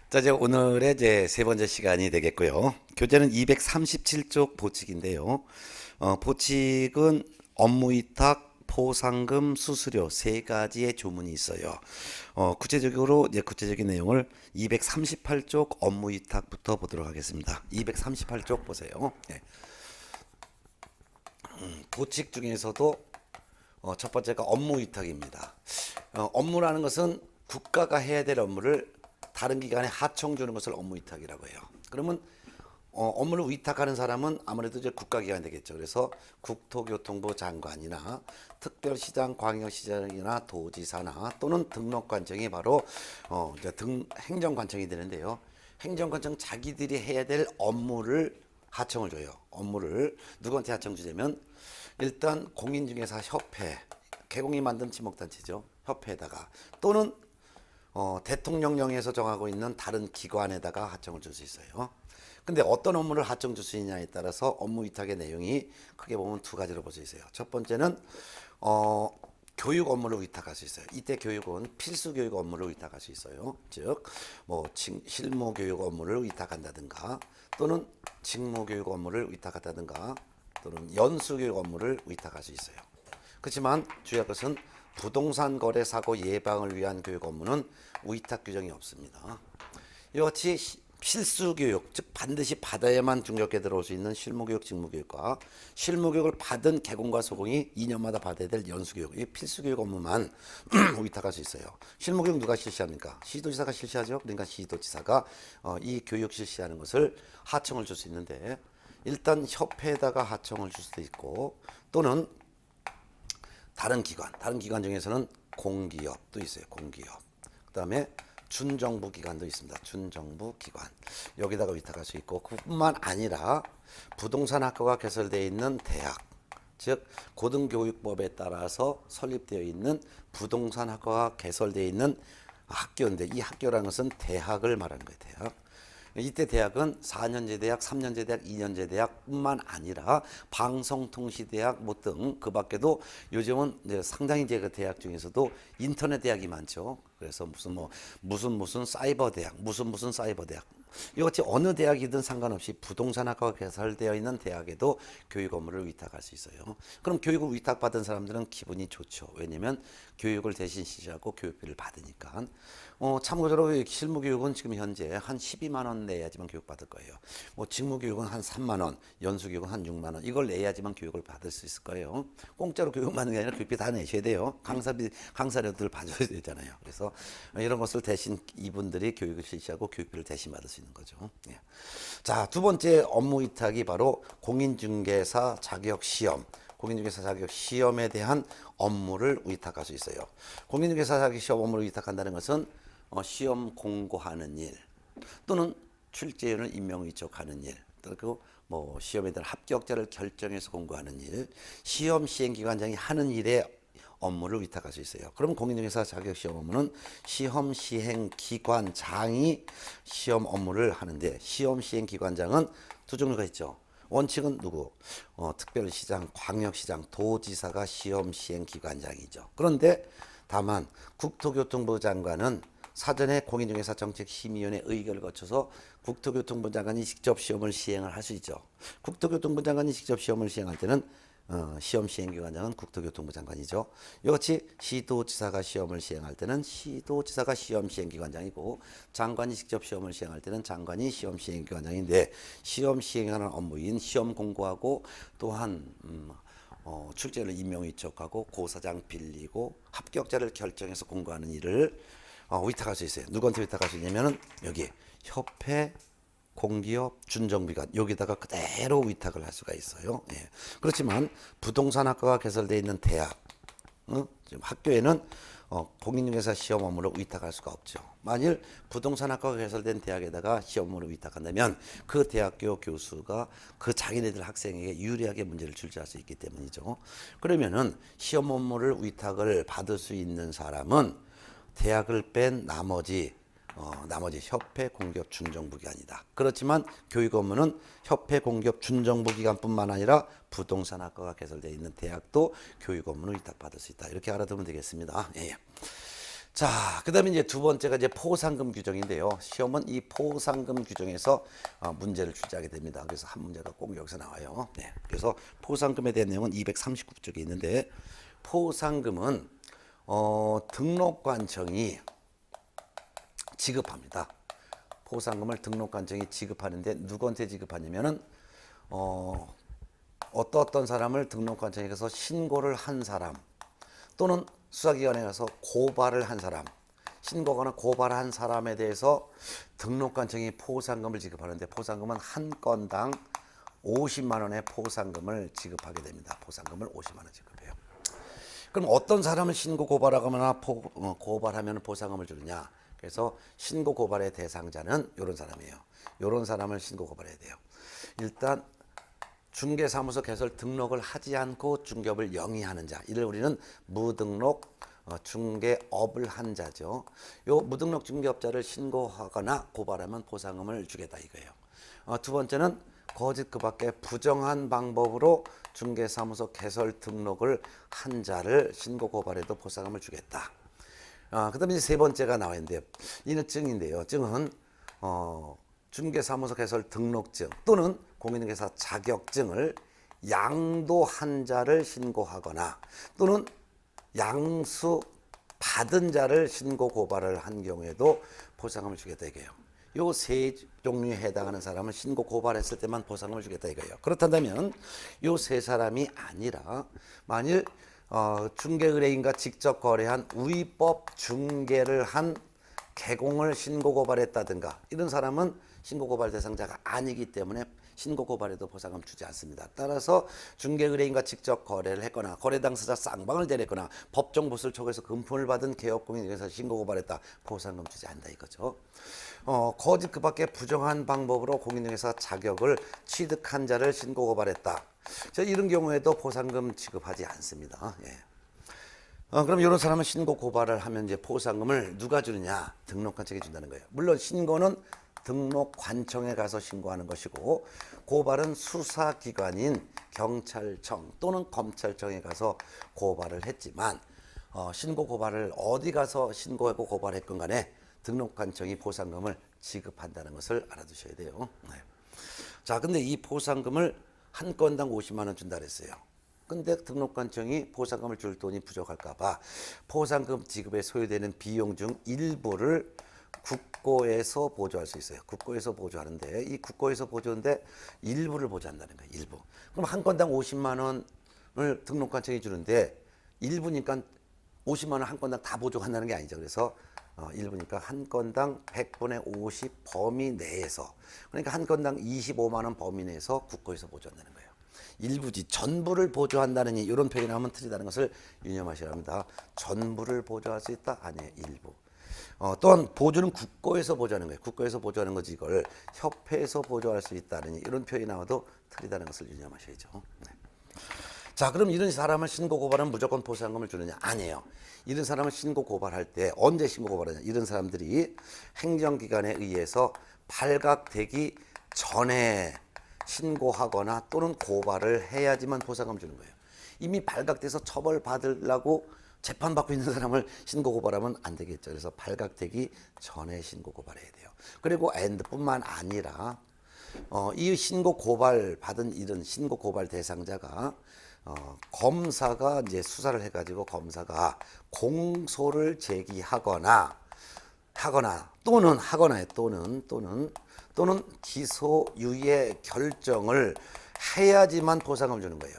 자, 이제 오늘의 이제 세 번째 시간이 되겠고요. 교재는 237쪽 보칙인데요. 보칙은 업무 위탁, 포상금, 수수료 세 가지의 조문이 있어요. 구체적으로 이제 구체적인 내용을 238쪽 업무 위탁부터 보도록 하겠습니다. 238쪽 보세요. 네. 보칙 중에서도 첫 번째가 업무 위탁입니다. 업무라는 것은 국가가 해야 될 업무를 다른 기관에 하청 주는 것을 업무 위탁이라고 해요. 그러면 업무를 위탁하는 사람은 아무래도 이제 국가기관이 되겠죠. 그래서 국토교통부 장관이나 특별시장, 광역시장이나 도지사나 또는 등록관청이 바로 이제 행정관청이 되는데요. 행정관청 자기들이 해야 될 업무를 하청을 줘요. 업무를 누구한테 하청 주냐면 일단 공인중개사 협회, 개공이 만든 지목단체죠. 협회에다가 또는 대통령령에서 정하고 있는 다른 기관에다가 하청을 줄 수 있어요. 근데 어떤 업무를 하청 줄 수 있냐에 따라서 업무 위탁의 내용이 크게 보면 두 가지로 볼 수 있어요. 첫 번째는 교육 업무를 위탁할 수 있어요. 이때 교육은 필수 교육 업무를 위탁할 수 있어요. 즉, 실무 교육 업무를 위탁한다든가 또는 직무 교육 업무를 위탁한다든가 또는 연수 교육 업무를 위탁할 수 있어요. 그렇지만 주의할 것은 부동산 거래 사고 예방을 위한 교육 업무는 위탁 규정이 없습니다. 이와 같이 필수 교육, 즉 반드시 받아야만 중개업계에 들어올 수 있는 실무교육, 직무교육과 실무교육을 받은 개공과 소공이 2년마다 받아야 될 연수교육, 이 필수교육 업무만 위탁할 수 있어요. 실무교육 누가 실시합니까? 시도지사가 실시하죠. 그러니까 시도지사가 이 교육 실시하는 것을 하청을 줄 수 있는데 일단 협회에다가 하청을 줄 수도 있고 또는 다른 기관 중에서는 공기업도 있어요. 공기업. 그다음에 준정부 기관도 있습니다. 준정부 기관. 여기다가 위탁할 수 있고 그뿐만 아니라 부동산 학과가 개설되어 있는 대학, 즉 고등교육법에 따라서 설립되어 있는 부동산 학과가 개설되어 있는 학교인데 이 학교라는 것은 대학을 말하는 거예요. 대학. 이때 대학은 4년제 대학, 3년제 대학, 2년제 대학뿐만 아니라 방송통시대학 뭐 등 그 밖에도 요즘은 이제 상당히 이제 그 대학 중에서도 인터넷 대학이 많죠. 그래서 무슨 사이버 대학, 무슨 사이버 대학. 이같이 어느 대학이든 상관없이 부동산학과가 개설되어 있는 대학에도 교육 업무를 위탁할 수 있어요. 그럼 교육을 위탁받은 사람들은 기분이 좋죠. 왜냐면 교육을 대신 실시하고 교육비를 받으니까. 참고적으로 실무교육은 지금 현재 한 12만 원 내야지만 교육받을 거예요. 직무교육은 한 3만 원, 연수교육은 한 6만 원. 이걸 내야지만 교육을 받을 수 있을 거예요. 공짜로 교육받는 게 아니라 교육비 다 내셔야 돼요. 강사료들 봐줘야 되잖아요. 그래서 이런 것을 대신 이분들이 교육을 실시하고 교육비를 대신 받을 수 있는 거죠. 예. 자, 두 번째 업무 위탁이 바로 공인중개사 자격시험. 공인중개사 자격 시험에 대한 업무를 위탁할 수 있어요. 공인중개사 자격 시험 업무를 위탁한다는 것은 시험 공고하는 일 또는 출제위원을 임명 위촉하는 일 그리고 시험에 대한 합격자를 결정해서 공고하는 일, 시험 시행기관장이 하는 일에 업무를 위탁할 수 있어요. 그럼 공인중개사 자격시험 업무는 시험 시행기관장이 시험 업무를 하는데 시험 시행기관장은 두 종류가 있죠. 원칙은 누구? 특별시장, 광역시장, 도지사가 시험 시행기관장이죠. 그런데 다만 국토교통부 장관은 사전에 공인중개사 정책심의위원회 의결을 거쳐서 국토교통부 장관이 직접 시험을 시행을 할 수 있죠. 국토교통부 장관이 직접 시험을 시행할 때는 시험 시행기관장은 국토교통부 장관이죠. 이같이 시도지사가 시험을 시행할 때는 시도지사가 시험 시행기관장이고 장관이 직접 시험을 시행할 때는 장관이 시험 시행기관장인데 시험 시행하는 업무인 시험 공고하고 또한 출제를 임명 위촉하고 고사장 빌리고 합격자를 결정해서 공고하는 일을 위탁할 수 있어요. 누구한테 위탁할 수 있냐면은 여기 협회, 공기업, 준정비관 여기다가 그대로 위탁을 할 수가 있어요. 예. 그렇지만 부동산학과가 개설되어 있는 대학, 지금 학교에는 공인중개사 시험 업무를 위탁할 수가 없죠. 만일 부동산학과가 개설된 대학에다가 시험 업무를 위탁한다면 그 대학교 교수가 그 자기네들 학생에게 유리하게 문제를 출제할 수 있기 때문이죠. 그러면은 시험 업무를 위탁을 받을 수 있는 사람은 대학을 뺀 나머지 협회, 공기업, 준정부기관이다. 그렇지만 교육 업무는 협회, 공기업, 준정부기관뿐만 아니라 부동산학과가 개설되어 있는 대학도 교육 업무는 위탁받을 수 있다. 이렇게 알아두면 되겠습니다. 예. 자, 그다음에 이제 두 번째가 이제 포상금 규정인데요. 시험은 이 포상금 규정에서 문제를 출제하게 됩니다. 그래서 한 문제가 꼭 여기서 나와요. 네. 그래서 포상금에 대한 내용은 239쪽에 있는데 포상금은 등록관청이 지급합니다. 포상금을 등록관청이 지급하는데 누구한테 지급하냐면은 어떤 사람을 등록관청에 가서 신고를 한 사람 또는 수사기관에 가서 고발을 한 사람, 신고거나 고발한 사람에 대해서 등록관청이 포상금을 지급하는데 포상금은 한 건당 50만 원의 포상금을 지급하게 됩니다. 포상금을 50만 원 지급해요. 그럼 어떤 사람을 신고 고발하거나 고발하면 포상금을 주느냐? 그래서 신고 고발의 대상자는 이런 사람이에요. 이런 사람을 신고 고발해야 돼요. 일단 중개사무소 개설 등록을 하지 않고 중개업을 영위하는 자, 이를 우리는 무등록 중개업을 한 자죠. 요 무등록 중개업자를 신고하거나 고발하면 포상금을 주겠다 이거예요. 두 번째는 거짓 그 밖에 부정한 방법으로 중개사무소 개설 등록을 한 자를 신고 고발해도 포상금을 주겠다. 그다음에 이제 세 번째가 나와 있는데요. 이는 증인데요. 증은 중개사무소 개설 등록증 또는 공인중개사 자격증을 양도한 자를 신고하거나 또는 양수 받은 자를 신고 고발을 한 경우에도 포상금을 주겠다 이거예요. 요 세 종류에 해당하는 사람은 신고 고발했을 때만 포상금을 주겠다 이거예요. 그렇다면 요 세 사람이 아니라 만일 중개 의뢰인과 직접 거래한 우위법 중개를 한 개공을 신고 고발했다든가 이런 사람은 신고 고발 대상자가 아니기 때문에 신고 고발에도 포상금 주지 않습니다. 따라서 중개 의뢰인과 직접 거래를 했거나 거래 당사자 쌍방을 대냈거나 법정 보수를 초과해서 금품을 받은 개업공인에 대해서 신고 고발했다. 포상금 주지 않는다 이거죠. 거짓 그 밖에 부정한 방법으로 공인중개사 자격을 취득한 자를 신고 고발했다. 이런 경우에도 포상금 지급하지 않습니다. 예. 그럼 이런 사람은 신고 고발을 하면 이제 포상금을 누가 주느냐? 등록관청이 준다는 거예요. 물론 신고는 등록관청에 가서 신고하는 것이고 고발은 수사기관인 경찰청 또는 검찰청에 가서 고발을 했지만 신고 고발을 어디 가서 신고하고 고발했건 간에 등록관청이 포상금을 지급한다는 것을 알아두셔야 돼요. 네. 자, 근데 이 포상금을 한 건당 50만 원 준다 그랬어요. 근데 등록관청이 포상금을 줄 돈이 부족할까봐 포상금 지급에 소요되는 비용 중 일부를 국고에서 보조할 수 있어요. 국고에서 보조하는데 이 국고에서 보조인데 일부를 보조한다는 거예요. 일부. 그럼 한 건당 50만 원을 등록관청이 주는데 일부니까 50만 원 한 건당 다 보조한다는 게 아니죠. 그래서 일부니까 한 건당 100분의 50 범위 내에서 그러니까 한 건당 25만 원 범위 내에서 국고에서 보조한다는 거예요. 일부지 전부를 보조한다는 이런 표현이 나오면 틀리다는 것을 유념하셔야 합니다. 전부를 보조할 수 있다? 아니에요. 일부. 또한 보조는 국고에서 보조하는 거예요. 국고에서 보조하는 거지 이걸 협회에서 보조할 수 있다는 이런 표현이 나와도 틀리다는 것을 유념하셔야죠. 네. 자, 그럼 이런 사람을 신고 고발하면 무조건 포상금을 주느냐? 아니에요. 이런 사람을 신고 고발할 때 언제 신고 고발하냐? 이런 사람들이 행정기관에 의해서 발각되기 전에 신고하거나 또는 고발을 해야지만 포상금 주는 거예요. 이미 발각돼서 처벌받으려고 재판받고 있는 사람을 신고 고발하면 안 되겠죠. 그래서 발각되기 전에 신고 고발해야 돼요. 그리고 뿐만 아니라 이 신고 고발 받은 이런 신고 고발 대상자가 검사가 이제 수사를 해가지고 검사가 공소를 제기하거나 또는 기소유예 결정을 해야지만 포상금을 주는 거예요.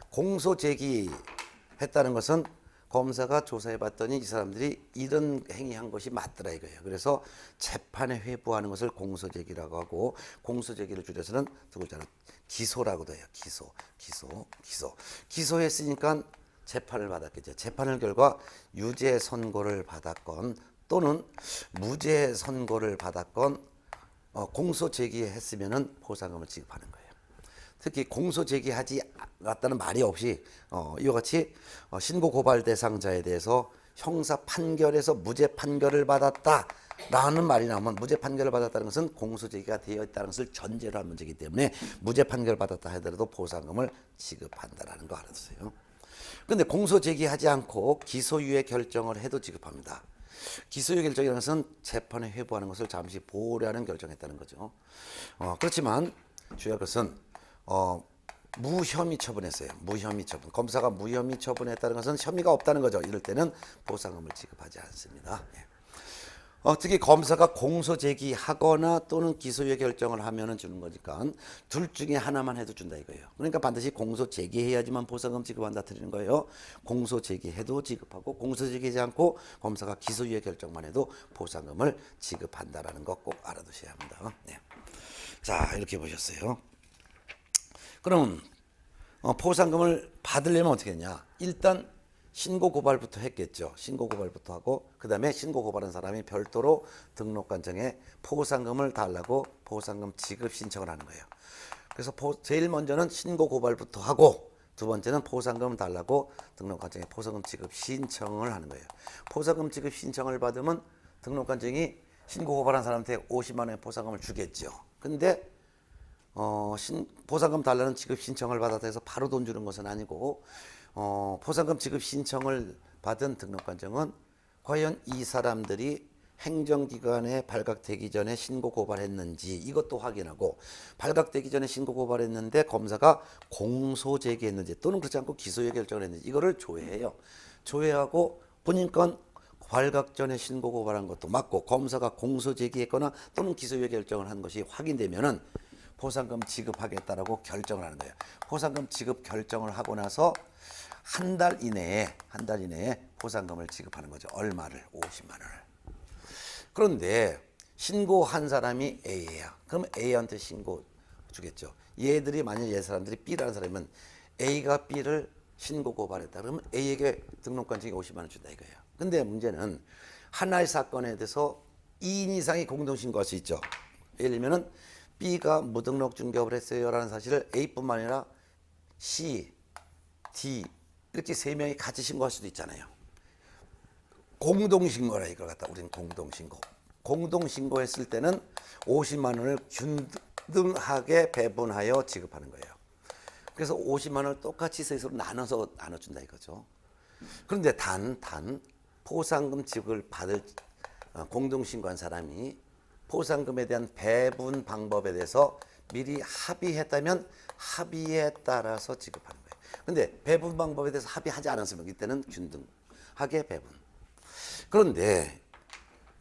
공소 제기했다는 것은 검사가 조사해 봤더니 이 사람들이 이런 행위한 것이 맞더라 이거예요. 그래서 재판에 회부하는 것을 공소제기라고 하고 공소제기를 줄여서는 두 글자로 기소라고도 해요. 기소했으니까 재판을 받았겠죠. 재판을 결과 유죄 선고를 받았건 또는 무죄 선고를 받았건 공소 제기했으면은 포상금을 지급하는 거예요. 특히 공소 제기하지 않았다는 말이 없이 이와 같이 신고 고발 대상자에 대해서 형사 판결에서 무죄 판결을 받았다라는 말이 나오면 무죄 판결을 받았다는 것은 공소 제기가 되어 있다는 것을 전제로 한 문제이기 때문에 무죄 판결을 받았다 하더라도 포상금을 지급한다라는 거 알아두세요. 그런데 공소 제기하지 않고 기소유예 결정을 해도 지급합니다. 기소유예 결정이라는 것은 재판에 회부하는 것을 잠시 보류하는 결정했다는 거죠. 그렇지만 중요한 것은 무혐의 처분했어요. 무혐의 처분. 검사가 무혐의 처분했다는 것은 혐의가 없다는 거죠. 이럴 때는 보상금을 지급하지 않습니다. 예. 특히 검사가 공소 제기하거나 또는 기소유예 결정을 하면은 주는 거니까 둘 중에 하나만 해도 준다 이거예요. 그러니까 반드시 공소 제기해야지만 보상금 지급한다 드리는 거예요. 공소 제기해도 지급하고 공소 제기하지 않고 검사가 기소유예 결정만 해도 보상금을 지급한다라는 거 꼭 알아두셔야 합니다. 네. 자, 이렇게 보셨어요. 그럼 보상금을 받으려면 어떻게 했냐? 일단 신고 고발부터 했겠죠. 신고 고발부터 하고 그 다음에 신고 고발한 사람이 별도로 등록관청에 포상금을 달라고 포상금 지급 신청을 하는 거예요. 그래서 제일 먼저는 신고 고발부터 하고 두 번째는 포상금 달라고 등록관청에 포상금 지급 신청을 하는 거예요. 포상금 지급 신청을 받으면 등록관청이 신고 고발한 사람한테 50만 원의 포상금을 주겠죠. 근데 보상금 달라는 지급 신청을 받아서 해서 바로 돈 주는 것은 아니고 보상금 지급 신청을 받은 등록관청은 과연 이 사람들이 행정기관에 발각되기 전에 신고 고발했는지 이것도 확인하고 발각되기 전에 신고 고발했는데 검사가 공소 제기했는지 또는 그렇지 않고 기소유예 결정을 했는지 이거를 조회해요. 조회하고 본인 건 발각 전에 신고 고발한 것도 맞고 검사가 공소 제기했거나 또는 기소유예 결정을 한 것이 확인되면은 보상금 지급하겠다라고 결정을 하는 거예요. 보상금 지급 결정을 하고 나서 한 달 이내에 보상금을 지급하는 거죠. 얼마를? 50만 원을. 그런데 신고한 사람이 A야. 그럼 A한테 신고 주겠죠. 얘들이 만약 얘 사람들이 B라는 사람이면 A가 B를 신고 고발했다. 그러면 A에게 등록관청이 50만 원 준다 이거예요. 근데 문제는 하나의 사건에 대해서 2인 이상이 공동 신고할 수 있죠. 예를 들면은 B가 무등록 중개업을 했어요라는 사실을 A뿐만 아니라 C, D 이렇게 세 명이 같이 신고할 수도 있잖아요. 공동 신고라 이걸 갖다 우리는 공동 신고. 공동 신고했을 때는 50만 원을 균등하게 배분하여 지급하는 거예요. 그래서 50만 원을 똑같이 셋으로 나눠준다 이거죠. 그런데 단 포상금 지급을 받을 공동 신고한 사람이 포상금에 대한 배분 방법에 대해서 미리 합의했다면 합의에 따라서 지급하는 거예요. 근데 배분 방법에 대해서 합의하지 않았으면 이때는 균등하게 배분. 그런데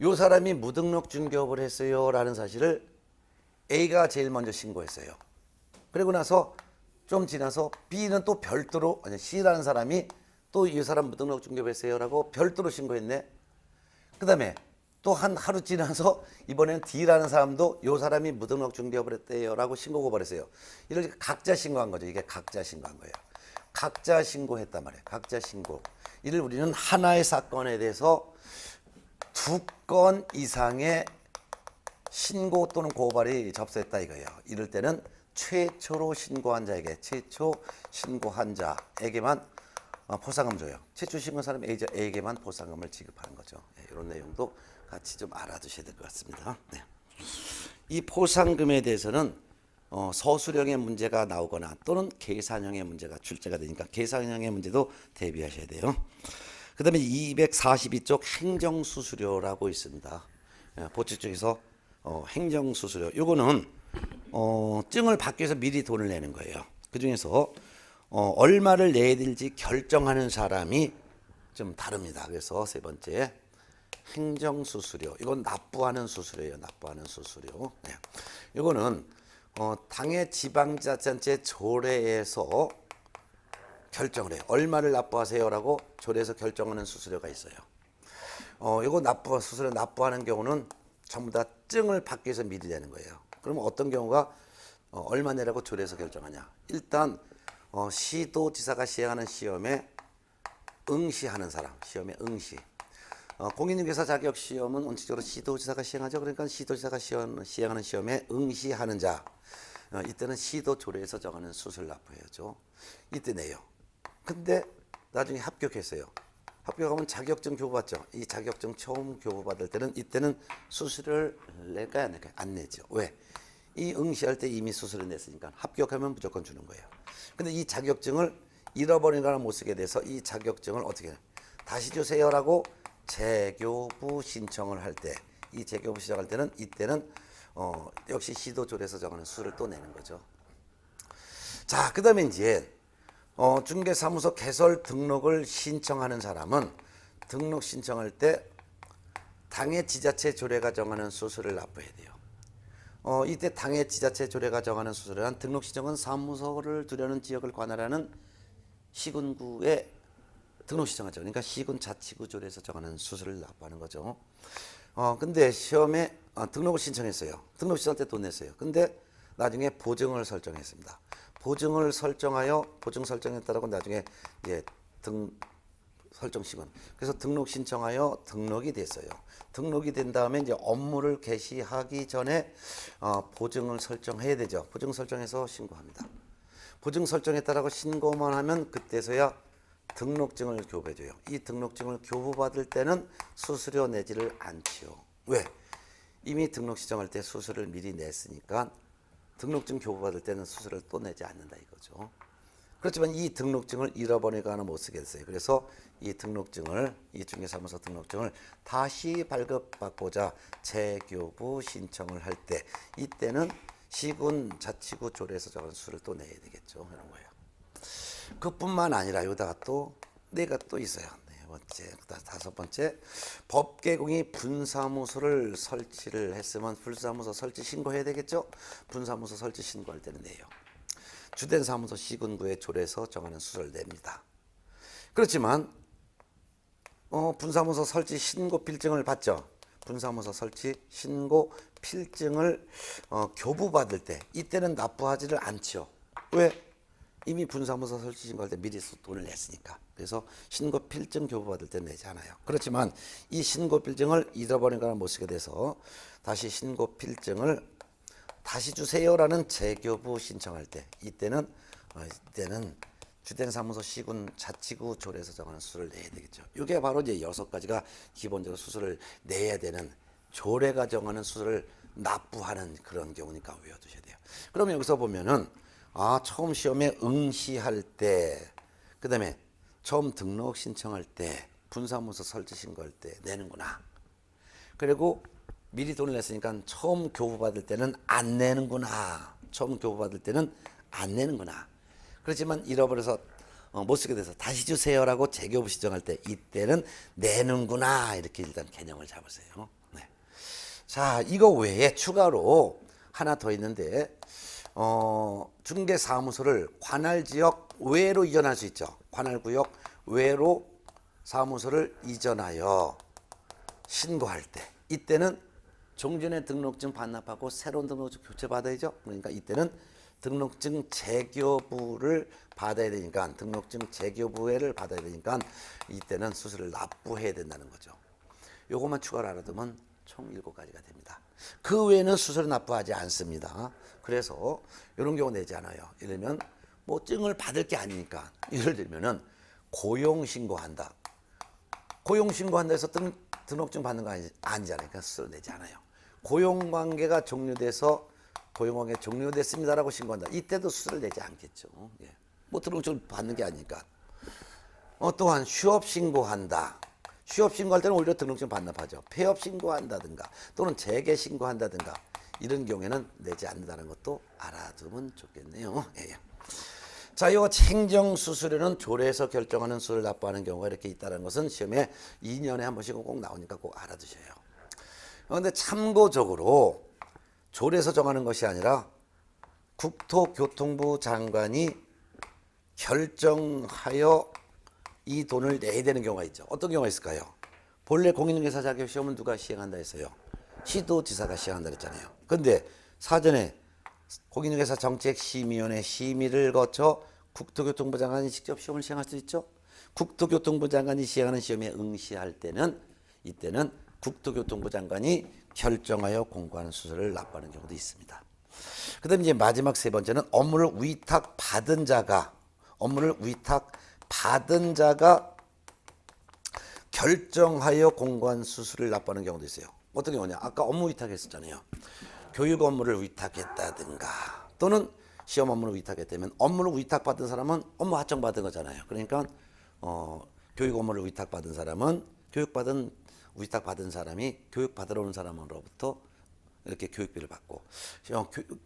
요 사람이 무등록 중개업을 했어요라는 사실을 A가 제일 먼저 신고했어요. 그리고 나서 좀 지나서 B는 또 별도로 아니 C라는 사람이 또 이 사람 무등록 중개업했어요라고 별도로 신고했네. 그다음에 또 한 하루 지나서 이번에는 D라는 사람도 요 사람이 무등록 중개업을 했대요라고 신고 고발했어요. 이렇게 각자 신고한 거죠. 이게 각자 신고한 거예요. 각자 신고했단 말이에요. 각자 신고. 이를 우리는 하나의 사건에 대해서 2건 이상의 신고 또는 고발이 접수했다 이거예요. 이럴 때는 최초로 신고한 자에게 최초 신고한 자에게만 포상금 줘요. 최초 신고한 사람 A에게만 포상금을 지급하는 거죠. 네, 이런 내용도 같이 좀 알아두셔야 될 것 같습니다. 네. 이 포상금에 대해서는 서술형의 문제가 나오거나 또는 계산형의 문제가 출제가 되니까 계산형의 문제도 대비하셔야 돼요. 그 다음에 242쪽 행정수수료라고 있습니다. 보칙 중에서 행정수수료. 요거는 증을 받기 위해서 미리 돈을 내는 거예요. 그 중에서 얼마를 내야 될지 결정하는 사람이 좀 다릅니다. 그래서 세 번째 행정수수료. 이건 납부하는 수수료예요. 납부하는 수수료. 네. 이거는 당의 지방자치단체 조례에서 결정을 해요. 얼마를 납부하세요라고 조례에서 결정하는 수수료가 있어요. 이거 수수료 납부하는 경우는 전부 다 증을 받기 위해서 미리 내는 거예요. 그러면 어떤 경우가 얼마 내라고 조례에서 결정하냐? 일단 시도지사가 시행하는 시험에 응시하는 사람, 시험에 응시. 공인중개사 자격 시험은 원칙적으로 시도지사가 시행하죠. 그러니까 시도지사가 시행하는 시험에 응시하는 자. 이때는 시도 조례에서 정하는 수수료 납부해야죠. 이때 내요. 근데 나중에 합격했어요. 합격하면 자격증 교부받죠. 이 자격증 처음 교부받을 때는 이때는 수수료를 낼까요? 안 낼까요? 안 내죠. 왜? 이 응시할 때 이미 수수료 냈으니까 합격하면 무조건 주는 거예요. 근데 이 자격증을 잃어버리거나 못 쓰게 돼서 이 자격증을 어떻게 해요? 다시 주세요라고 재교부 신청을 할 때, 이 재교부 신청할 때는 이때는 역시 시도조례에서 정하는 수를 또 내는 거죠. 자, 그다음에 이제 중개사무소 개설 등록을 신청하는 사람은 등록 신청할 때 당해 지자체 조례가 정하는 수수료를 납부해야 돼요. 이때 당해 지자체 조례가 정하는 수수료란 등록 신청은 사무소를 두려는 지역을 관할하는 시군구에 등록 신청하죠. 그러니까 시군 자치구 조례에서 정하는 수수료를 납부하는 거죠. 근데 시험에 등록을 신청했어요. 등록 신청할 때 돈 냈어요. 근데 나중에 보증을 설정했습니다. 보증을 설정하여 보증 설정에 따라서 나중에 이제 설정 시군. 그래서 등록 신청하여 등록이 됐어요. 등록이 된 다음에 이제 업무를 개시하기 전에 보증을 설정해야 되죠. 보증 설정해서 신고합니다. 보증 설정에 따라서 신고만 하면 그때서야 등록증을 교부해줘요. 이 등록증을 교부받을 때는 수수료 내지를 않지요. 왜? 이미 등록 신청할 때 수수료를 미리 냈으니까 등록증 교부받을 때는 수수료를 또 내지 않는다 이거죠. 그렇지만 이 등록증을 잃어버리거나 못 쓰게 됐어요. 그래서 이 등록증을, 이 중개사무소 등록증을 다시 발급받고자 재교부 신청을 할 때, 이때는 시군 자치구 조례에서 정한 수를 또 내야 되겠죠. 이런 거예요. 그뿐만 아니라 여기다가 또 네가 또 있어요. 네 번째, 다섯 번째, 법계공이 분사무소를 설치를 했으면 분사무소 설치 신고해야 되겠죠. 분사무소 설치 신고할 때는 내요. 주된 사무소 시군구의 조례에서 정하는 수를 냅니다. 그렇지만 분사무소 설치 신고 필증을 받죠. 분사무소 설치 신고 필증을 교부받을 때 이때는 납부하지를 않죠. 왜? 이미 분사무소 설치 신고할 때 미리 돈을 냈으니까. 그래서 신고 필증 교부받을 때 내지 않아요. 그렇지만 이 신고 필증을 잃어버리거나 못 쓰게 돼서 다시 신고 필증을 다시 주세요라는 재교부 신청할 때 이때는 주된 사무소 시군 자치구 조례에서 정하는 수를 내야 되겠죠. 이게 바로 이제 6가지가 기본적으로 수수를 내야 되는 조례가 정하는 수를 납부하는 그런 경우니까 외워두셔야 돼요. 그러면 여기서 보면은 처음 시험에 응시할 때, 그다음에 처음 등록 신청할 때, 분사무소 설치 신고할 때 내는구나. 그리고 미리 돈을 냈으니까 처음 교부받을 때는 안 내는구나. 처음 교부받을 때는 안 내는구나. 그렇지만 잃어버려서 못 쓰게 돼서 다시 주세요라고 재교부 신청할 때 이때는 내는구나. 이렇게 일단 개념을 잡으세요. 네. 자, 이거 외에 추가로 하나 더 있는데 중개사무소를 관할지역 외로 이전할 수 있죠. 관할구역 외로 사무소를 이전하여 신고할 때 이때는 종전의 등록증 반납하고 새로운 등록증 교체받아야죠. 그러니까 이때는 등록증 재교부를 받아야 되니까 등록증 재교부회를 받아야 되니까 이때는 수수료를 납부해야 된다는 거죠. 요것만 추가로 알아두면 총 7가지가 됩니다. 그 외에는 수수료 납부하지 않습니다. 그래서 이런 경우 내지 않아요. 예를 들면 뭐 증을 받을 게 아니니까 예를 들면은 고용신고한다. 고용신고한다 해서 등록증 받는 거 아니잖아요. 그러니까 수수료 내지 않아요. 고용관계가 종료돼서 고용관계 종료됐습니다라고 신고한다. 이때도 수수료를 내지 않겠죠. 예. 뭐 등록증 받는 게 아니니까. 또한 휴업 신고한다. 휴업 신고할 때는 오히려 등록증 반납하죠. 폐업 신고한다든가 또는 재개 신고한다든가 이런 경우에는 내지 않는다는 것도 알아두면 좋겠네요. 예. 자, 이 행정 수수료는 조례에서 결정하는 수를 납부하는 경우가 이렇게 있다는 것은 시험에 2년에 한 번씩 꼭 나오니까 꼭 알아두셔요. 그런데 참고적으로 조례에서 정하는 것이 아니라 국토교통부 장관이 결정하여 이 돈을 내야 되는 경우가 있죠. 어떤 경우가 있을까요? 본래 공인중개사 자격 시험은 누가 시행한다 했어요? 시도지사가 시행한다 했잖아요. 그런데 사전에 공인중개사 정책심의위원회 심의를 거쳐 국토교통부 장관이 직접 시험을 시행할 수 있죠. 국토교통부 장관이 시행하는 시험에 응시할 때는 이때는 국토교통부 장관이 결정하여 공고하는 수수료를 납부하는 경우도 있습니다. 그 다음에 이제 마지막 세 번째는 업무를 위탁받은 자가 결정하여 공고한 수수료를 납부하는 경우도 있어요. 어떤 경우냐? 아까 업무 위탁했었잖아요. 교육 업무를 위탁했다든가 또는 시험 업무를 위탁했다면 업무를 위탁받은 사람은 업무 하청받은 거잖아요. 그러니까 교육 업무를 위탁받은 사람은 교육받은 위탁 받은 사람이 교육받으러 오는 사람으로부터 이렇게 교육비를 받고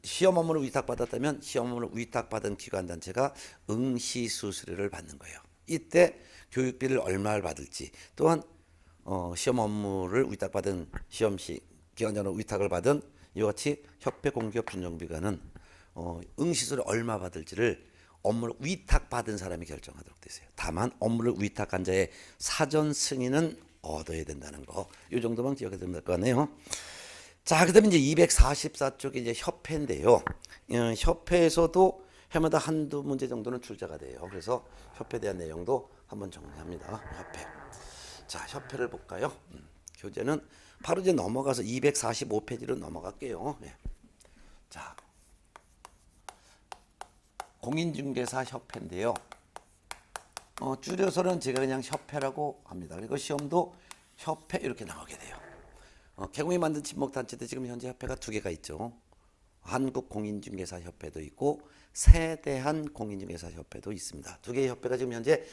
시험 업무를 위탁받았다면 시험 업무를 위탁받은 기관 단체가 응시수 수료를 받는 거예요. 이때 교육비를 얼마를 받을지 또한 시험 업무를 위탁받은 시험시 기관장으로 위탁을 받은 이와 같이 협회 공기업 준정비관은 응시수를 얼마 받을지를 업무를 위탁받은 사람이 결정하도록 되어 있어요. 다만 업무를 위탁한 자의 사전 승인은 얻어야 된다는 거. 이 정도만 기억해 두면 될 것 같네요. 자, 그다음에 이제 244쪽이 이제 협회인데요. 협회에서도 해마다 한두 문제 정도는 출제가 돼요. 그래서 협회에 대한 내용도 한번 정리합니다. 협회. 자, 협회를 볼까요? 교재는 바로 이제 넘어가서 245페이지로 넘어갈게요. 예. 자, 공인중개사 협회인데요. 줄여서는 제가 그냥 협회라고 합니다. 그리고 시험도 협회 이렇게 나오게 돼요. 개공이 만든 친목단체도 지금 현재 협회가 2개가 있죠. 한국공인중개사협회도 있고 세대한 공인중개사협회도 있습니다. 2개의 협회가 지금 현재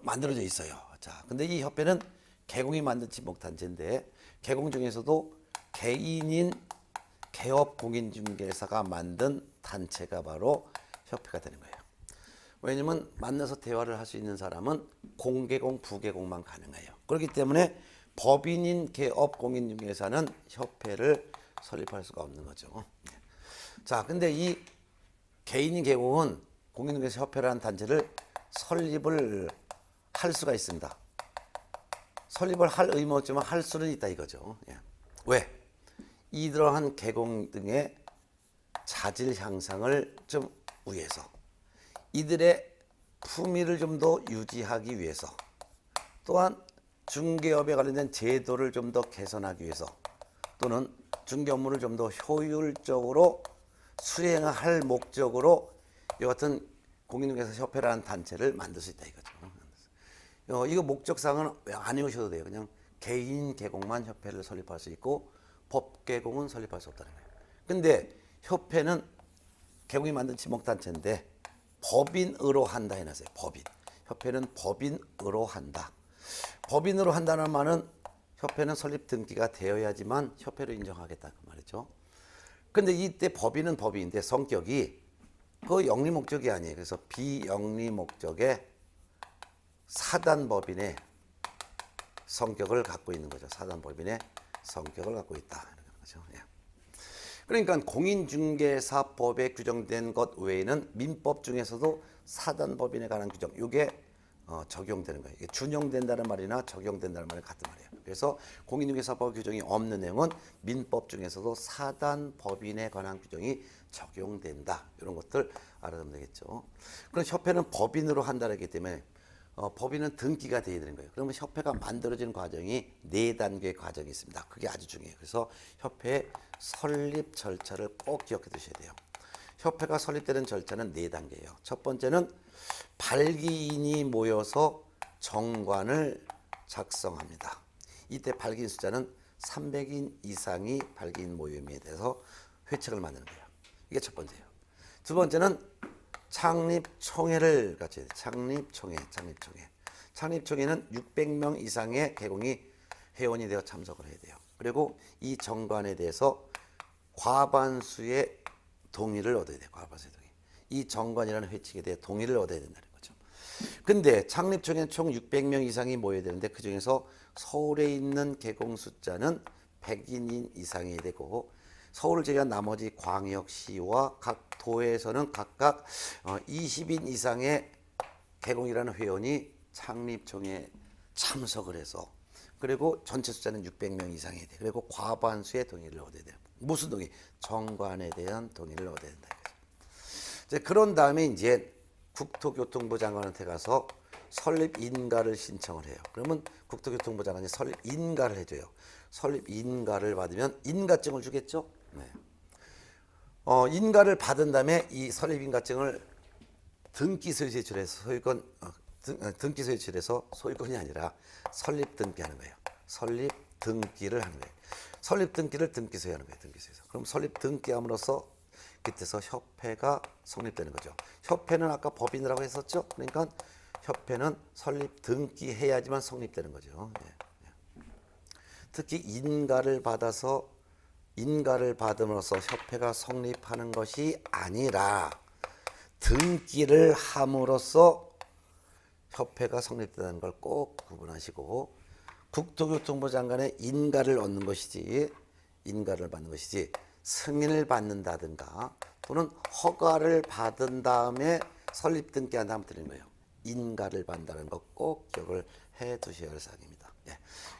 만들어져 있어요. 자, 근데 이 협회는 개공이 만든 친목단체인데 개공 중에서도 개인인 개업공인중개사가 만든 단체가 바로 협회가 되는 거예요. 왜냐면 만나서 대화를 할 수 있는 사람은 공개공, 부개공만 가능해요. 그렇기 때문에 법인인 개업공인중개사는 협회를 설립할 수가 없는 거죠. 자, 근데 이 개인인 개공은 공인중개사 협회라는 단체를 설립을 할 수가 있습니다. 설립을 할 의무 없지만 할 수는 있다 이거죠. 왜? 이러한 개공 등의 자질 향상을 좀 위해서 이들의 품위를 좀 더 유지하기 위해서 또한 중개업에 관련된 제도를 좀 더 개선하기 위해서 또는 중개 업무를 좀 더 효율적으로 수행할 목적으로 이 같은 공인중개사 협회라는 단체를 만들 수 있다 이거죠. 이거 목적상은 안 외우셔도 돼요. 그냥 개인 개공만 협회를 설립할 수 있고 법 개공은 설립할 수 없다는 거예요. 근데 협회는 개공이 만든 지목단체인데 법인으로 한다 해놨어요. 법인. 협회는 법인으로 한다. 법인으로 한다는 말은 협회는 설립 등기가 되어야지만 협회로 인정하겠다 그 말이죠. 근데 이때 법인은 법인인데 성격이 그 영리 목적이 아니에요. 그래서 비영리 목적의 사단법인의 성격을 갖고 있는 거죠. 사단법인의 성격을 갖고 있다. 이런 거죠. 그러니까 공인중개사법에 규정된 것 외에는 민법 중에서도 사단법인에 관한 규정, 이게 적용되는 거예요. 이게 준용된다는 말이나 적용된다는 말이 같은 말이에요. 그래서 공인중개사법 규정이 없는 내용은 민법 중에서도 사단법인에 관한 규정이 적용된다. 이런 것들 알아두면 되겠죠. 그럼 협회는 법인으로 한다기 때문에 법인은 등기가 돼야 되는 거예요. 그러면 협회가 만들어지는 과정이 4단계의 과정이 있습니다. 그게 아주 중요해요. 그래서 협회 설립 절차를 꼭 기억해 두셔야 돼요. 협회가 설립되는 절차는 4단계예요. 첫 번째는 발기인이 모여서 정관을 작성합니다. 이때 발기인 숫자는 300인 이상이 발기인 모임에 대해서 회칙을 만드는 거예요. 이게 첫 번째예요. 두 번째는 창립총회를 갖춰야 돼요. 창립총회는 600명 이상의 개공이 회원이 되어 참석을 해야 돼요. 그리고 이 정관에 대해서 과반수의 동의를 얻어야 돼요. 과반수의 동의. 이 정관이라는 회칙에 대해 동의를 얻어야 된다는 거죠. 근데 창립총회는 총 600명 이상이 모여야 되는데 그 중에서 서울에 있는 개공 숫자는 100인 이상이 되고 서울을 제외한 나머지 광역시와 각 도에서는 각각 20인 이상의 개공이라는 회원이 창립총회에 참석을 해서 그리고 전체 숫자는 600명 이상이 돼. 그리고 과반수의 동의를 얻어야 돼요. 무슨 동의? 정관에 대한 동의를 얻어야 된다. 이제 그런 다음에 이제 국토교통부 장관한테 가서 설립 인가를 신청을 해요. 그러면 국토교통부 장관이 설립 인가를 해줘요. 설립 인가를 받으면 인가증을 주겠죠. 네. 인가를 받은 다음에 이 설립 인가증을 등기소에 제출해서 소유권 등기소에 제출해서 소유권이 아니라 설립 등기하는 거예요. 설립 등기를 하는 거예요. 설립 등기를 등기소에 하는 거예요. 등기소에서. 그럼 설립 등기함으로써 그때서 협회가 성립되는 거죠. 협회는 아까 법인이라고 했었죠. 그러니까 협회는 설립 등기해야지만 성립되는 거죠. 특히 인가를 받음으로써 협회가 성립하는 것이 아니라 등기를 함으로써 협회가 성립된다는 걸 꼭 구분하시고, 국토교통부 장관의 인가를 얻는 것이지, 인가를 받는 것이지 승인을 받는다든가 또는 허가를 받은 다음에 설립 등기한다 하면 드리는 거예요. 인가를 받는다는 거 꼭 기억을 해 두셔야 할 사항입니다. 예.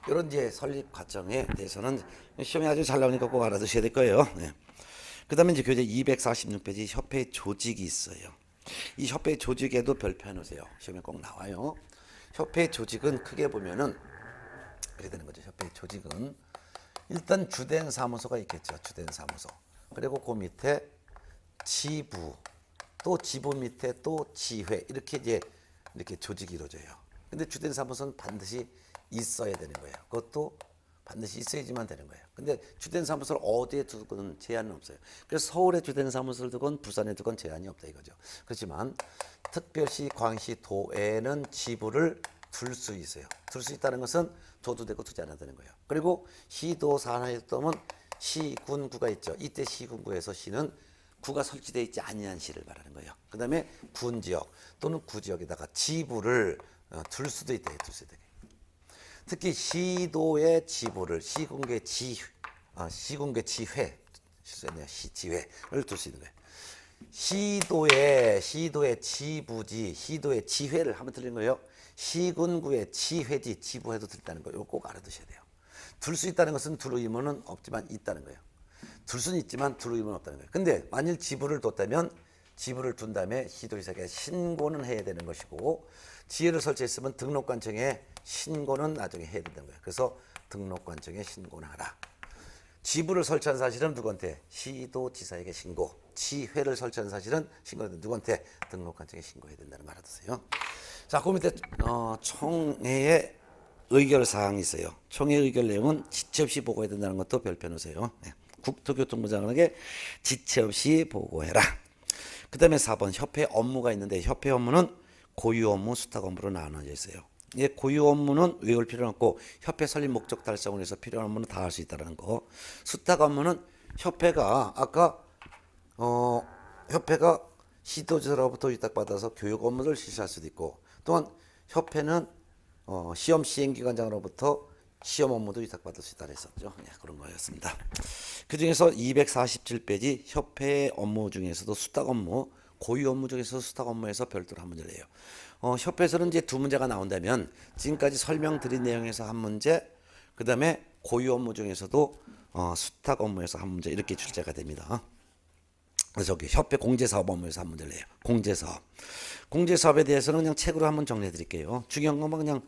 이런 이제 설립 과정에 대해서는 시험에 아주 잘 나오니까 꼭 알아두셔야 될 거예요. 예. 그다음에 이제 교재 246페이지 협회 조직이 있어요. 이 협회 조직에도 별표 해놓으세요. 시험에 꼭 나와요. 협회 조직은 크게 보면은 이렇게 되는 거죠. 협회 조직은 일단 주된 사무소가 있겠죠. 주된 사무소. 그리고 그 밑에 지부, 또 지부 밑에 또 지회, 이렇게 이제 이렇게 조직이 이루어져요. 근데 주된 사무소는 반드시 있어야 되는 거예요. 그것도 반드시 있어야지만 되는 거예요. 근데 주된 사무소를 어디에 두건 제한은 없어요. 그래서 서울에 주된 사무소를 두건 부산에 두건 제한이 없다 이거죠. 그렇지만 특별시, 광시, 도에는 지부를 둘 수 있어요. 둘 수 있다는 것은 둬도 되고 두지 않아도 되는 거예요. 그리고 시도 산하에 뜨면 시, 군, 구가 있죠. 이때 시, 군, 구에서 시는 구가 설치되어 있지 아니한 시를 말하는 거예요. 그 다음에 군지역 또는 구지역에다가 지부를 둘 수도 있다. 둘 수도 있다. 특히 시도의 지부를 시군계 지회, 실수했네요. 지회를 둘 수 있는 거예요. 시도의 지부지, 시도의 지회를 하면 틀린 거예요. 시군구의 지회지, 지부해도 들다는 거, 이거 꼭 알아두셔야 돼요. 둘 수 있다는 것은 둘 의무는 없지만 있다는 거예요. 둘 수는 있지만 둘 의무는 없다는 거예요. 근데 만일 지부를 뒀다면 지부를 둔 다음에 시도지사에게 신고는 해야 되는 것이고, 지회를 설치했으면 등록관청에 신고는 나중에 해야 된다는 거예요. 그래서 등록관청에 신고는 하라. 지부를 설치한 사실은 누구한테? 시도지사에게 신고. 지회를 설치한 사실은 신고는 누구한테? 등록관청에 신고해야 된다는 말 알아두세요. 자, 그 밑에 총회의 의결 사항이 있어요. 총회 의결 내용은 지체 없이 보고해야 된다는 것도 별표 놓으세요. 네. 국토교통부 장관에게 지체 없이 보고해라. 그 다음에 4번 협회 업무가 있는데, 협회 업무는 고유 업무, 수탁 업무로 나눠져 있어요. 이 고유 업무는 외울 필요는 없고 협회 설립 목적 달성을 위해서 필요한 업무는 다 할 수 있다는 거. 수탁 업무는 협회가 아까 협회가 시도지사로부터 위탁받아서 교육 업무를 실시할 수도 있고, 또한 협회는 시험 시행기관장으로부터 시험 업무도 위탁받을 수 있다고 했었죠. 네, 그런 거였습니다. 그 중에서 247페이지 협회 업무 중에서도 수탁 업무, 고유 업무 중에서 수탁 업무에서 별도로 한 문제를 내요. 협회에서는 이제 두 문제가 나온다면 지금까지 설명드린 내용에서 한 문제, 그 다음에 고유 업무 중에서도 수탁 업무에서 한 문제, 이렇게 출제가 됩니다. 그래서 저기 협회 공제사업 업무에서 한 문제를 내요. 공제사업. 공제사업에 대해서는 그냥 책으로 한번 정리해 드릴게요. 중요한 것만 그냥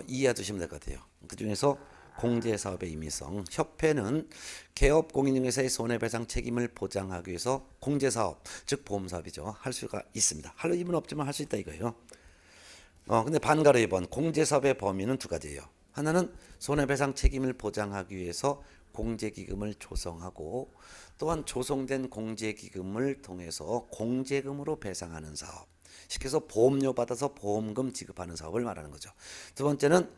이해해 두시면 될 것 같아요. 그 중에서 공제사업의 임의성. 협회는 개업 공인중개사의 손해배상 책임을 보장하기 위해서 공제사업, 즉 보험사업이죠, 할 수가 있습니다. 할 의무는 없지만 할 수 있다 이거예요. 근데 반가로 2번 공제사업의 범위는 두 가지예요. 하나는 손해배상 책임을 보장하기 위해서 공제기금을 조성하고, 또한 조성된 공제기금을 통해서 공제금으로 배상하는 사업, 쉽게 해서 보험료 받아서 보험금 지급하는 사업을 말하는 거죠. 두 번째는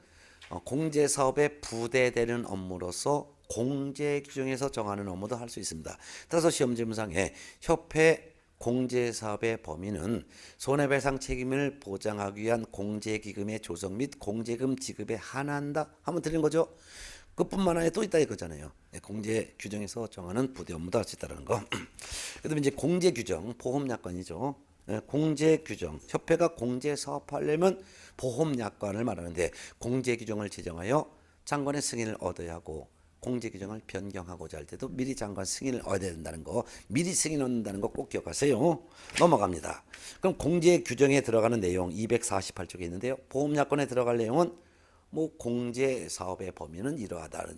공제사업에 부대되는 업무로서 공제규정에서 정하는 업무도 할 수 있습니다. 따라서 시험지문상에 협회 공제사업의 범위는 손해배상 책임을 보장하기 위한 공제기금의 조성 및 공제금 지급에 한한다 하면 틀린 거죠. 그뿐만 아니라 또 있다 이거잖아요. 공제 규정에서 정하는 부대 업무도 할 수 있다는 거. 그다음에 이제 공제 규정, 보험 약관이죠. 공제 규정, 협회가 공제 사업하려면 보험 약관을 말하는데, 공제 규정을 제정하여 장관의 승인을 얻어야 하고, 공제 규정을 변경하고자 할 때도 미리 장관 승인을 얻어야 된다는 거, 미리 승인 얻는다는 거 꼭 기억하세요. 넘어갑니다. 그럼 공제 규정에 들어가는 내용 248쪽에 있는데요. 보험 약관에 들어갈 내용은 뭐 공제 사업의 범위는 이러하다는,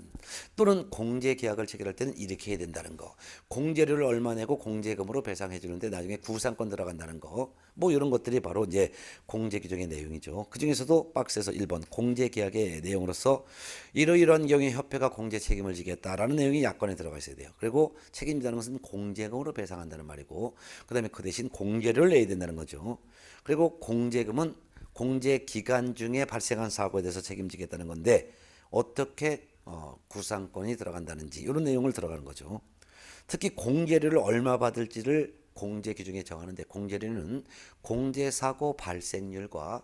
또는 공제 계약을 체결할 때는 이렇게 해야 된다는 거, 공제료를 얼마 내고 공제금으로 배상해 주는데 나중에 구상권 들어간다는 거, 뭐 이런 것들이 바로 이제 공제 규정의 내용이죠. 그 중에서도 박스에서 1번 공제 계약의 내용으로서 이러이러한 경우에 협회가 공제 책임을 지겠다라는 내용이 약관에 들어가 있어야 돼요. 그리고 책임지다는 것은 공제금으로 배상한다는 말이고, 그다음에 그 대신 공제료를 내야 된다는 거죠. 그리고 공제금은 공제 기간 중에 발생한 사고에 대해서 책임지겠다는 건데, 어떻게 구상권이 들어간다는지 이런 내용을 들어가는 거죠. 특히 공제료를 얼마 받을지를 공제 규정에 정하는데 공제료는 공제사고 발생률과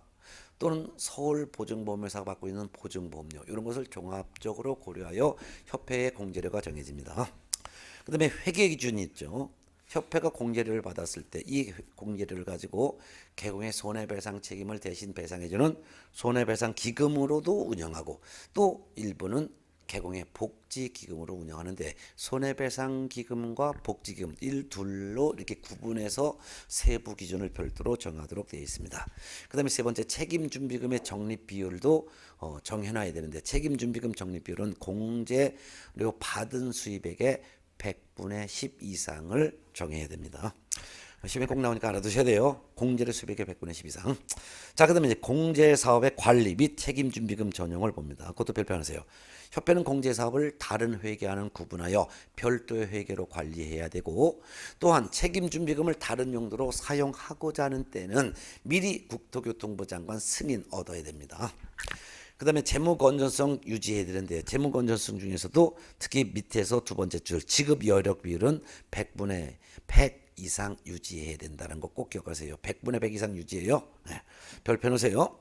또는 서울보증보험회사가 받고 있는 보증보험료 이런 것을 종합적으로 고려하여 협회의 공제료가 정해집니다. 그 다음에 회계 기준이 있죠. 협회가 공제료를 받았을 때 이 공제료를 가지고 개공의 손해배상 책임을 대신 배상해주는 손해배상기금으로도 운영하고 또 일부는 개공의 복지기금으로 운영하는데 손해배상기금과 복지기금 이 둘로 이렇게 구분해서 세부 기준을 별도로 정하도록 되어 있습니다. 그 다음에 세 번째 책임준비금의 적립비율도 정해놔야 되는데 책임준비금 적립비율은 공제료 받은 수입액의 100분의 10 이상을 정해야 됩니다. 시험에 꼭 나오니까 알아두셔야 돼요. 공제료 수입액의 100분의 10 이상. 자, 그 다음에 이제 공제사업의 관리 및 책임준비금 전용을 봅니다. 그것도 별표하세요. 협회는 공제사업을 다른 회계와는 구분하여 별도의 회계로 관리해야 되고 또한 책임준비금을 다른 용도로 사용하고자 하는 때는 미리 국토교통부 장관 승인 얻어야 됩니다. 그 다음에 재무 건전성 유지해야 되는데 재무 건전성 중에서도 특히 밑에서 두 번째 줄 지급 여력 비율은 100분의 100 이상 유지해야 된다는 거 꼭 기억하세요. 100분의 100 이상 유지해요. 네. 별표 놓으세요.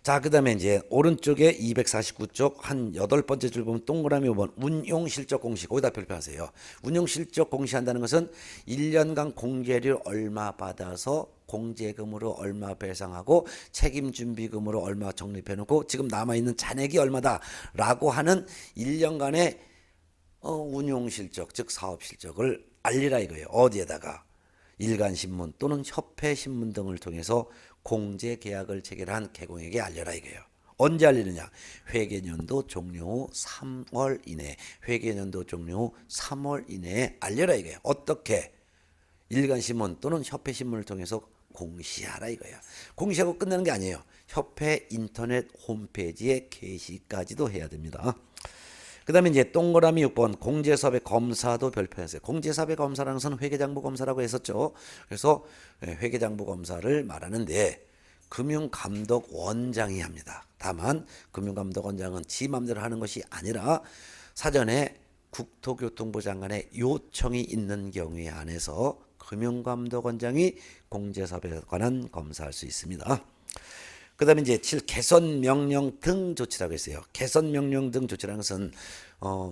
자, 그 다음에 이제 오른쪽에 249쪽 한 8번째 줄 보면 동그라미 5번 운용실적 공시 거기다 별표하세요. 운용실적 공시한다는 것은 1년간 공제료 얼마 받아서 공제금으로 얼마 배상하고 책임준비금으로 얼마 적립해놓고 지금 남아있는 잔액이 얼마다라고 하는 1년간의 운용실적 즉 사업실적을 알리라 이거예요. 어디에다가 일간신문 또는 협회신문 등을 통해서 공제계약을 체결한 개공에게 알려라 이거예요. 언제 알리느냐? 회계년도 종료 후 3월 이내 회계년도 종료 후 3월 이내에 알려라 이거예요. 어떻게? 일간신문 또는 협회신문을 통해서 공시하라 이거예요. 공시하고 끝나는 게 아니에요. 협회 인터넷 홈페이지에 게시까지도 해야 됩니다. 그 다음에 이제 동그라미 6번 공제사업의 검사도 별표했어요. 공제사업의 검사라는 것은 회계장부 검사라고 했었죠. 그래서 회계장부 검사를 말하는데 금융감독원장이 합니다. 다만 금융감독원장은 지 맘대로 하는 것이 아니라 사전에 국토교통부 장관의 요청이 있는 경우에 한해서 금융감독원장이 공제사업에 관한 검사할 수 있습니다. 그 다음에 이제 7 개선명령 등 조치라고 했어요. 개선명령 등 조치라는 것은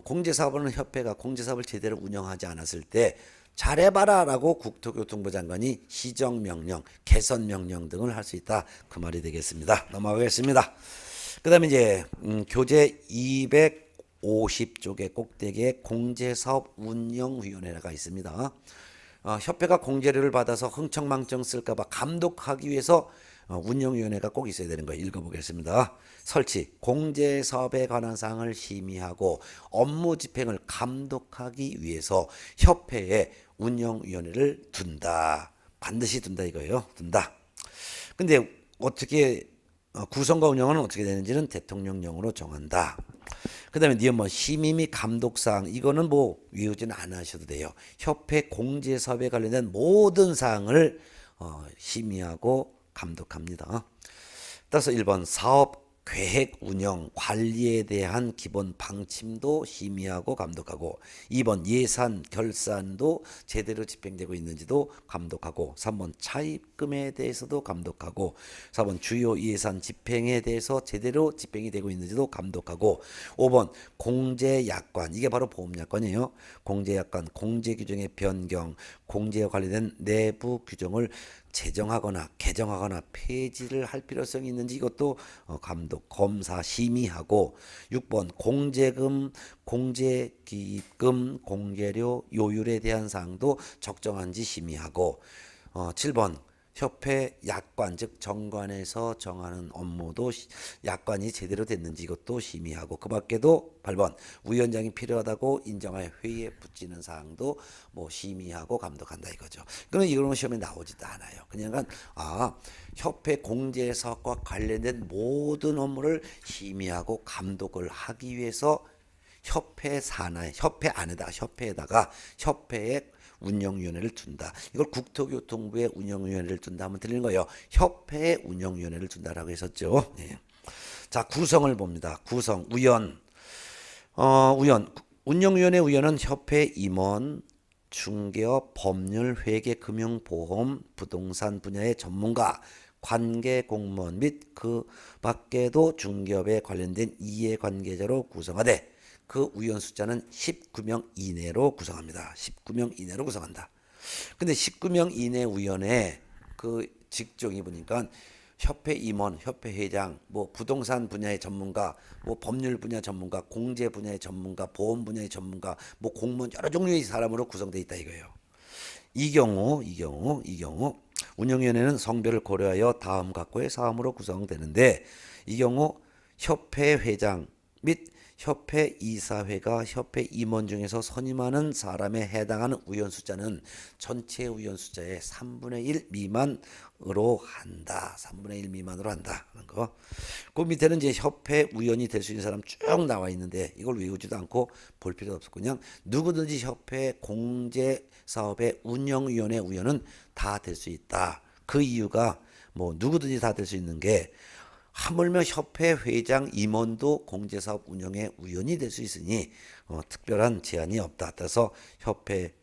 공제사업은 협회가 공제사업을 제대로 운영하지 않았을 때 잘해봐라 라고 국토교통부 장관이 시정명령, 개선명령 등을 할 수 있다. 그 말이 되겠습니다. 넘어가겠습니다. 그 다음에 이제 교재 250쪽의 꼭대기에 공제사업 운영위원회가 있습니다. 협회가 공제료를 받아서 흥청망청 쓸까봐 감독하기 위해서 운영위원회가 꼭 있어야 되는 거예요. 읽어보겠습니다. 설치, 공제사업에 관한 사항을 심의하고 업무 집행을 감독하기 위해서 협회에 운영위원회를 둔다. 반드시 둔다 이거예요. 둔다. 근데 어떻게 구성과 운영은 어떻게 되는지는 대통령령으로 정한다. 그 다음에 니은번 심의 및 감독사항 이거는 뭐 외우지는 안 하셔도 돼요. 협회 공제사업에 관련된 모든 사항을 심의하고 감독합니다. 따라서 1번 사업 계획 운영 관리에 대한 기본 방침도 심의하고 감독하고 2번 예산 결산도 제대로 집행되고 있는지도 감독하고 3번 차입금에 대해서도 감독하고 4번 주요 예산 집행에 대해서 제대로 집행이 되고 있는지도 감독하고 5번 공제약관 이게 바로 보험약관이에요. 공제약관 공제규정의 변경 공제와 관련된 내부 규정을 제정하거나 개정하거나 폐지를 할 필요성이 있는지 이것도 감독, 검사, 심의하고 6번 공제금, 공제기금, 공제료, 요율에 대한 사항도 적정한지 심의하고 7번 협회 약관 즉 정관에서 정하는 업무도 약관이 제대로 됐는지 이것도 심의하고 그 밖에도 8번 위원장이 필요하다고 인정하여 회의에 붙이는 사항도 뭐 심의하고 감독한다 이거죠. 그러면 이거는 시험에 나오지도 않아요. 그냥 협회 공제사업과 관련된 모든 업무를 심의하고 감독을 하기 위해서 협회 산하에 협회 안에다 협회에다가 협회의 운영위원회를 둔다. 이걸 국토교통부의 운영위원회를 둔다 하면 들리는 거예요. 협회의 운영위원회를 둔다라고 했었죠. 네. 자 구성을 봅니다. 구성 위원 우연, 운영위원회 위원은 협회 임원, 중개업, 법률, 회계, 금융, 보험, 부동산 분야의 전문가, 관계 공무원 및 그 밖에도 중개업에 관련된 이해관계자로 구성하되 그 위원 숫자는 19명 이내로 구성합니다. 19명 이내로 구성한다. 근데 19명 이내 위원회 그 직종이 보니까 협회 임원, 협회 회장, 뭐 부동산 분야의 전문가, 뭐 법률 분야 전문가, 공제 분야의 전문가, 보험 분야의 전문가, 뭐 공무원 여러 종류의 사람으로 구성되어 있다 이거예요. 이 경우 운영위원회는 성별을 고려하여 다음 각고의 사람으로 구성되는데 이 경우 협회 회장 및 협회 이사회가 협회 임원 중에서 선임하는 사람에 해당하는 위원 숫자는 전체 위원 숫자의 3분의 1 미만으로 한다. 3분의 1 미만으로 한다. 하는 거. 그 밑에는 이제 협회 위원이 될 수 있는 사람 쭉 나와 있는데 이걸 외우지도 않고 볼 필요도 없고 그냥 누구든지 협회 공제 사업의 운영위원회 위원은 다 될 수 있다. 그 이유가 뭐 누구든지 다 될 수 있는 게 하물며 협회 회장 임원도 공제사업 운영의 위원이 될 수 있으니 특별한 제한이 없다. 따라서 협회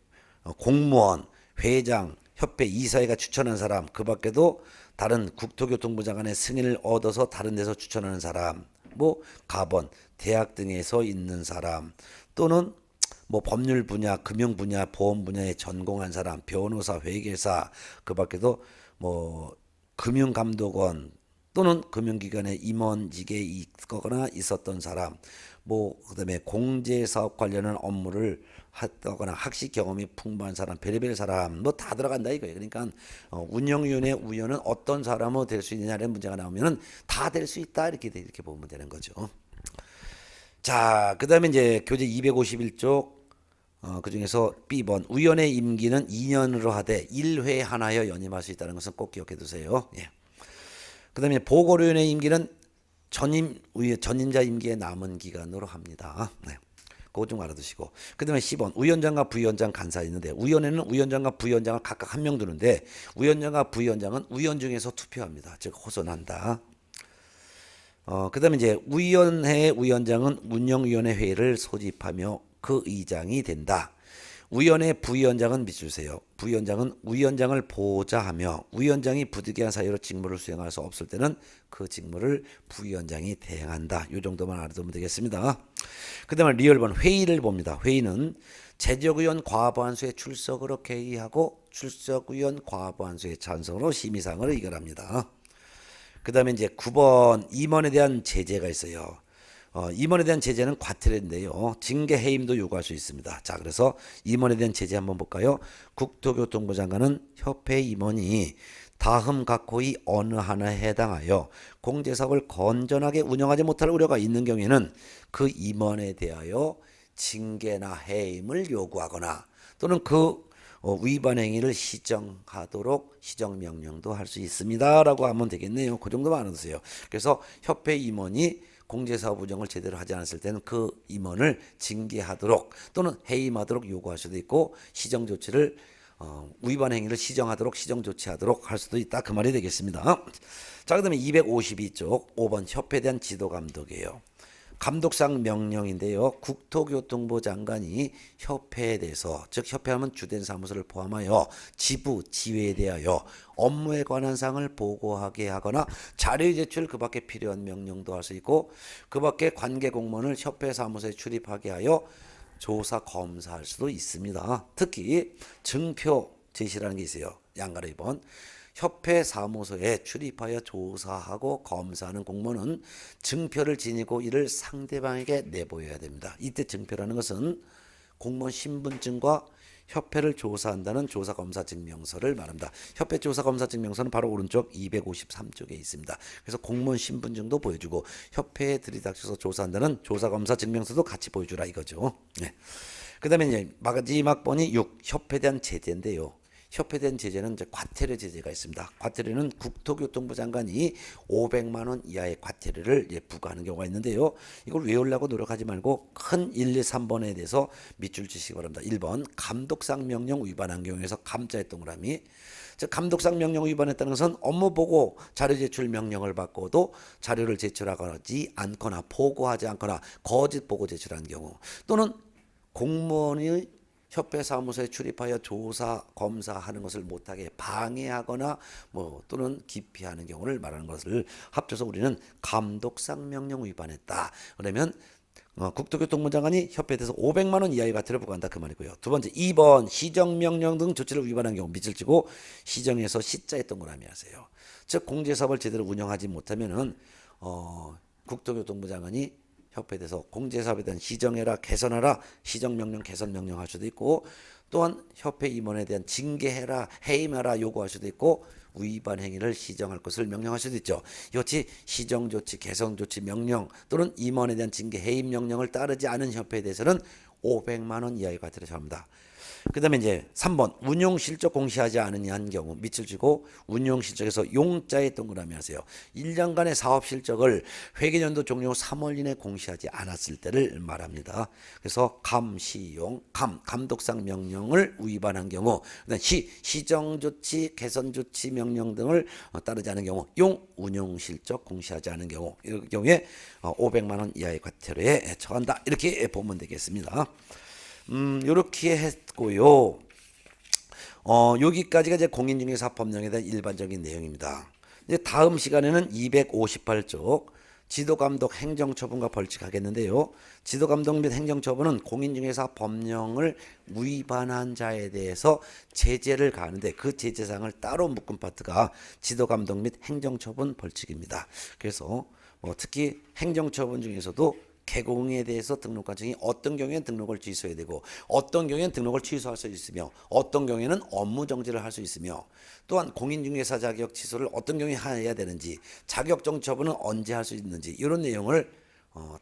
공무원, 회장, 협회 이사회가 추천한 사람, 그 밖에도 다른 국토교통부 장관의 승인을 얻어서 다른 데서 추천하는 사람, 뭐 가번, 대학 등에서 있는 사람, 또는 뭐 법률 분야, 금융 분야, 보험 분야에 전공한 사람, 변호사, 회계사, 그 밖에도 뭐 금융감독원 또는 금융기관의 임원직에 있거나 있었던 사람, 뭐 그다음에 공제사업 관련한 업무를 했거나 학식 경험이 풍부한 사람, 별의별 사람 뭐 다 들어간다 이거예요. 그러니까 운영위원회 위원은 어떤 사람으로 될 수 있느냐는 문제가 나오면은 다 될 수 있다 이렇게 보면 되는 거죠. 자, 그다음에 이제 교재 251쪽 그 중에서 B번 위원회 임기는 2년으로 하되 1회 하나여 연임할 수 있다는 것은 꼭 기억해 두세요. 예. 그다음에 보궐위원회 임기는 전임자 임기에 남은 기간으로 합니다. 네. 그거 좀 알아두시고. 그다음에 10번 위원장과 부위원장 간사 있는데 위원회는 위원장과 부위원장을 각각 한 명 두는데 위원장과 부위원장은 위원 중에서 투표합니다. 즉 호선한다. 그다음에 이제 위원회 위원장은 운영위원회 회의를 소집하며 그 의장이 된다. 위원회 부위원장은 밑주세요. 부위원장은 위원장을 보좌하며 위원장이 부득이한 사유로 직무를 수행할 수 없을 때는 그 직무를 부위원장이 대행한다. 이 정도만 알아두면 되겠습니다. 그 다음에 리얼번 회의를 봅니다. 회의는 제적의원 과반수의 출석으로 개의하고 출석의원 과반수의 찬성으로 심의사항을 의결합니다. 그 다음에 이제 9번 임원에 대한 제재가 있어요. 임원에 대한 제재는 과태료인데요. 징계 해임도 요구할 수 있습니다. 자, 그래서 임원에 대한 제재 한번 볼까요? 국토교통부 장관은 협회 임원이 다음 각호의 어느 하나에 해당하여 공제사업을 건전하게 운영하지 못할 우려가 있는 경우에는 그 임원에 대하여 징계나 해임을 요구하거나 또는 그 위반 행위를 시정하도록 시정명령도 할 수 있습니다라고 하면 되겠네요. 그 정도만 알아두세요. 그래서 협회 임원이 공제사업 운영을 제대로 하지 않았을 때는 그 임원을 징계하도록 또는 해임하도록 요구할 수도 있고 시정조치를 위반 행위를 시정하도록 시정조치하도록 할 수도 있다. 그 말이 되겠습니다. 자, 그 다음에 252쪽 5번 협회에 대한 지도감독이에요. 감독상 명령인데요. 국토교통부 장관이 협회에 대해서 즉 협회하면 주된 사무소를 포함하여 지부, 지회에 대하여 업무에 관한 사항을 보고하게 하거나 자료 제출 그 밖에 필요한 명령도 할 수 있고 그 밖에 관계 공무원을 협회 사무소에 출입하게 하여 조사 검사할 수도 있습니다. 특히 증표 제시라는 게 있어요. 양가로 2번 협회 사무소에 출입하여 조사하고 검사하는 공무원은 증표를 지니고 이를 상대방에게 내보여야 됩니다. 이때 증표라는 것은 공무원 신분증과 협회를 조사한다는 조사검사증명서를 말합니다. 협회 조사검사증명서는 바로 오른쪽 253쪽에 있습니다. 그래서 공무원 신분증도 보여주고 협회에 들이닥쳐서 조사한다는 조사검사증명서도 같이 보여주라 이거죠. 네. 그 다음에 이제 마지막 번이 6. 협회에 대한 제재인데요. 협회된 제재는 이제 과태료 제재가 있습니다. 과태료는 국토교통부 장관이 500만 원 이하의 과태료를 부과하는 경우가 있는데요. 이걸 외우려고 노력하지 말고 큰 1, 2, 3번에 대해서 밑줄 치시기 바랍니다. 1번 감독상 명령 위반한 경우에서 감자의 동그라미. 즉 감독상 명령 위반했다는 것은 업무 보고 자료 제출 명령을 받고도 자료를 제출하지 않거나 보고하지 않거나 거짓 보고 제출한 경우, 또는 공무원이 협회 사무소에 출입하여 조사 검사하는 것을 못하게 방해하거나 또는 기피하는 경우를 말하는 것을 합쳐서 우리는 감독상 명령 위반했다. 그러면 국토교통부 장관이 협회에 대해서 500만 원 이하의 과태료 부과한다 그 말이고요. 두 번째 2번 시정명령 등 조치를 위반한 경우 밑을 치고 시정에서 시자에 동그라미 하세요. 즉 공제사업을 제대로 운영하지 못하면은 국토교통부 장관이 협회에 대해서 공제사업에 대한 시정해라 개선하라 시정명령 개선명령 할 수도 있고, 또한 협회 임원에 대한 징계해라 해임하라 요구할 수도 있고, 위반 행위를 시정할 것을 명령할 수도 있죠. 이것이 시정조치 개선조치 명령 또는 임원에 대한 징계 해임 명령을 따르지 않은 협회에 대해서는 500만 원 이하의 과태료를 처합니다. 그 다음에 이제 3번 운용실적 공시하지 않으냐는 경우 밑을 치고 운용실적에서 용자에 동그라미 하세요. 1년간의 사업실적을 회계연도 종료 후 3월 이내 공시하지 않았을 때를 말합니다. 그래서 감시용 감독상 명령을 위반한 경우, 시정조치 개선조치 명령 등을 따르지 않은 경우, 용 운용실적 공시하지 않은 경우, 이 경우에 500만 원 이하의 과태료에 처한다. 이렇게 보면 되겠습니다. 이렇게 했고요. 여기까지가 이제 공인중개사 법령에 대한 일반적인 내용입니다. 이제 다음 시간에는 258쪽 지도감독 행정처분과 벌칙하겠는데요. 지도감독 및 행정처분은 공인중개사 법령을 위반한 자에 대해서 제재를 가하는데 그 제재사항을 따로 묶은 파트가 지도감독 및 행정처분 벌칙입니다. 그래서 특히 행정처분 중에서도 개공에 대해서 등록 과정이 어떤 경우에는 등록을 취소해야 되고 어떤 경우에는 등록을 취소할 수 있으며 어떤 경우에는 업무 정지를 할 수 있으며, 또한 공인중개사 자격 취소를 어떤 경우에 해야 되는지, 자격정 처분은 언제 할 수 있는지, 이런 내용을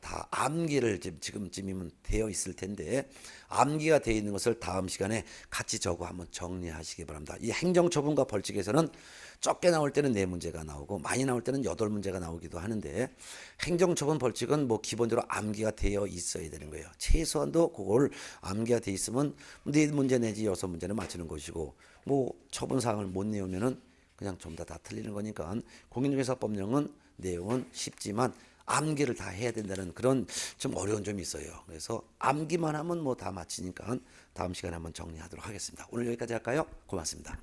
다 암기를 지금쯤이면 되어 있을 텐데, 암기가 되어 있는 것을 다음 시간에 같이 적어 한번 정리하시기 바랍니다. 이 행정처분과 벌칙에서는 적게 나올 때는 4문제가 나오고 많이 나올 때는 8문제가 나오기도 하는데, 행정처분 벌칙은 기본적으로 암기가 되어 있어야 되는 거예요. 최소한도 그걸 암기가 되어 있으면 4문제 내지 6문제는 맞추는 것이고, 처분사항을 못 내오면은 그냥 전부 다 틀리는 거니까, 공인중개사법령은 내용은 쉽지만 암기를 다 해야 된다는 그런 좀 어려운 점이 있어요. 그래서 암기만 하면 다 맞히니까 다음 시간에 한번 정리하도록 하겠습니다. 오늘 여기까지 할까요? 고맙습니다.